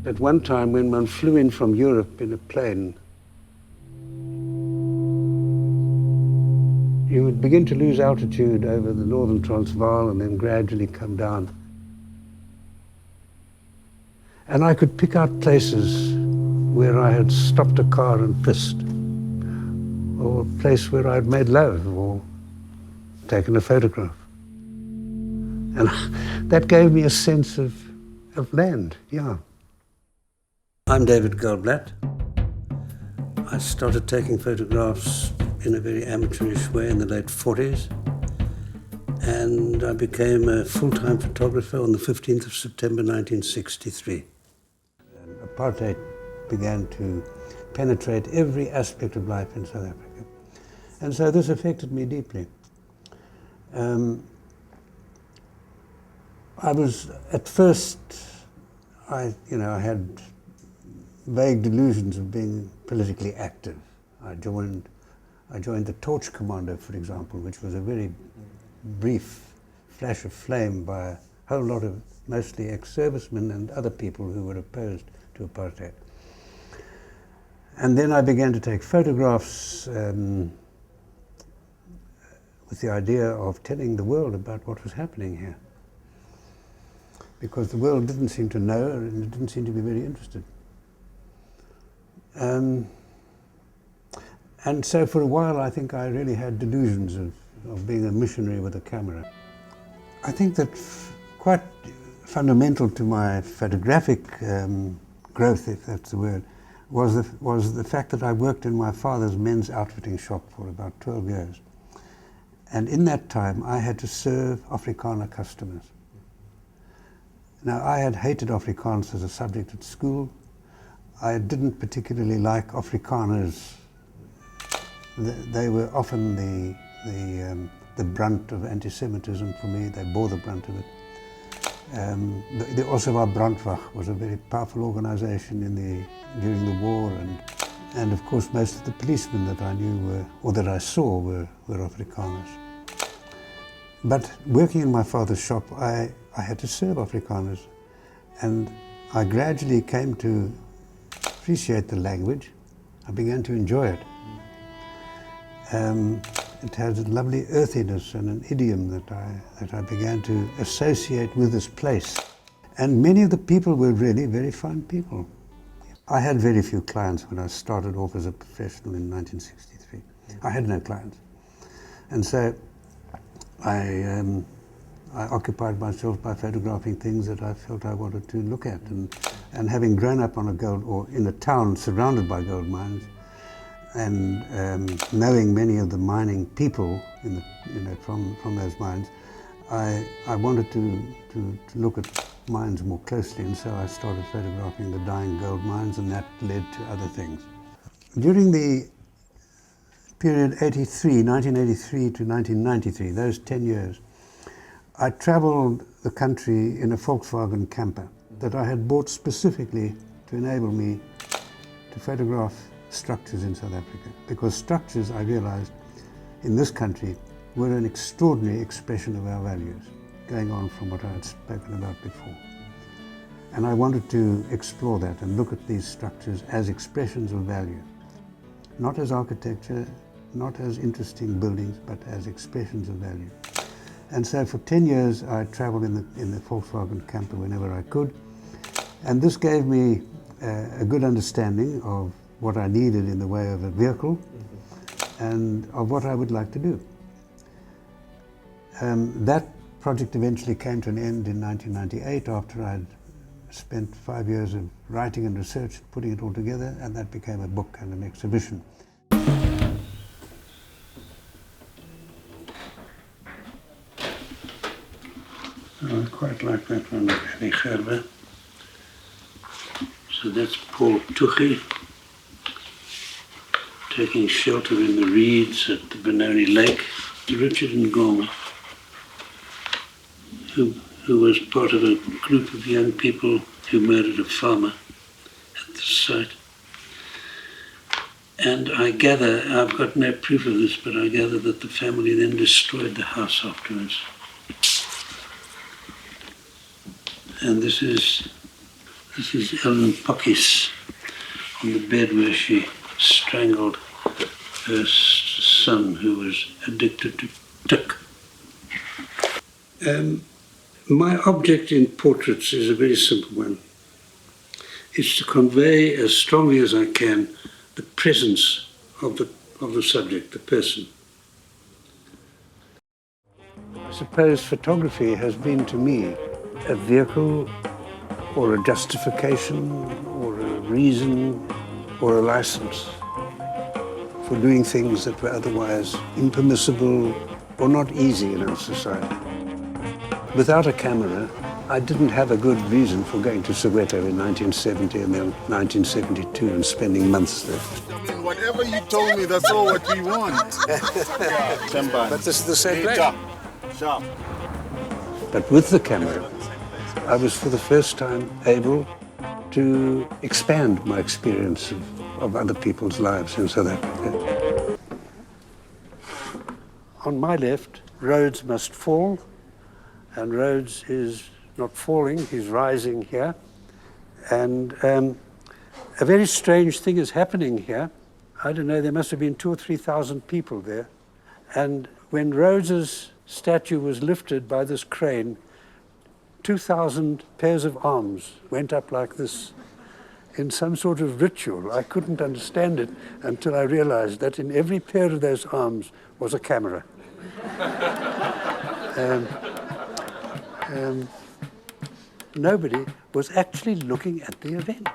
At one time, when one flew in from Europe in a plane, you would begin to lose altitude over the northern Transvaal and then gradually come down. And I could pick out places where I had stopped a car and pissed, or a place where I'd made love or taken a photograph. And that gave me a sense of land, yeah. I'm David Goldblatt. I started taking photographs in a very amateurish way in the late 40s. And I became a full-time photographer on the 15th of September 1963. Apartheid began to penetrate every aspect of life in South Africa. And so this affected me deeply. I was, at first, I had vague delusions of being politically active. I joined the Torch Commando, for example, which was a very brief flash of flame by a whole lot of mostly ex-servicemen and other people who were opposed to apartheid. And then I began to take photographs with the idea of telling the world about what was happening here. Because the world didn't seem to know and it didn't seem to be very interested. And so for a while I think I really had delusions of being a missionary with a camera. I think that quite fundamental to my photographic growth, if that's the word, was the fact that I worked in my father's men's outfitting shop for about 12 years. And in that time I had to serve Afrikaner customers. Now, I had hated Afrikaans as a subject at school. I didn't particularly like Afrikaners. They were often the brunt of anti-Semitism for me. They bore the brunt of it. The Ossewa Brandwacht was a very powerful organization during the war, and of course most of the policemen that I knew or that I saw were Afrikaners. But working in my father's shop, I had to serve Afrikaners, and I gradually came to appreciate the language. I began to enjoy it. It has a lovely earthiness and an idiom that I began to associate with this place. And many of the people were really very fine people. I had very few clients when I started off as a professional in 1963. I had no clients. And so I occupied myself by photographing things that I felt I wanted to look at. And having grown up on in a town surrounded by gold mines, and knowing many of the mining people from those mines, I wanted to look at mines more closely, and so I started photographing the dying gold mines, and that led to other things. During the period 1983 to 1993, those 10 years, I traveled the country in a Volkswagen camper that I had bought specifically to enable me to photograph structures in South Africa, because structures, I realized, in this country were an extraordinary expression of our values, going on from what I had spoken about before. And I wanted to explore that and look at these structures as expressions of value, not as architecture, not as interesting buildings, but as expressions of value. And so for 10 years I traveled in the Volkswagen camper whenever I could, and this gave me a good understanding of what I needed in the way of a vehicle and of what I would like to do. That project eventually came to an end in 1998 after I'd spent 5 years of writing and research, putting it all together, and that became a book and an exhibition. I quite like that one, Annie Gerber. So that's Paul Tuchy, taking shelter in the reeds at the Benoni Lake. Richard Ngoma, who was part of a group of young people who murdered a farmer at the site. And I gather, I've got no proof of this, but I gather that the family then destroyed the house afterwards. And this is This is Ellen Pockis on the bed where she strangled her son who was addicted to tick. My object in portraits is a very simple one. It's to convey as strongly as I can the presence of the subject, the person. I suppose photography has been to me a vehicle or a justification or a reason or a license for doing things that were otherwise impermissible or not easy in our society. Without a camera, I didn't have a good reason for going to Soweto in 1970 and then 1972 and spending months there. I mean, whatever you told me, that's all what we want. But this is the same place. Sharp. But with the camera, I was for the first time able to expand my experience of other people's lives in South Africa. On my left, Rhodes must fall, and Rhodes is not falling, he's rising here. And a very strange thing is happening here. I don't know, there must have been 2,000 or 3,000 people there. And when Rhodes's statue was lifted by this crane, 2,000 pairs of arms went up like this in some sort of ritual. I couldn't understand it until I realized that in every pair of those arms was a camera. Nobody was actually looking at the event.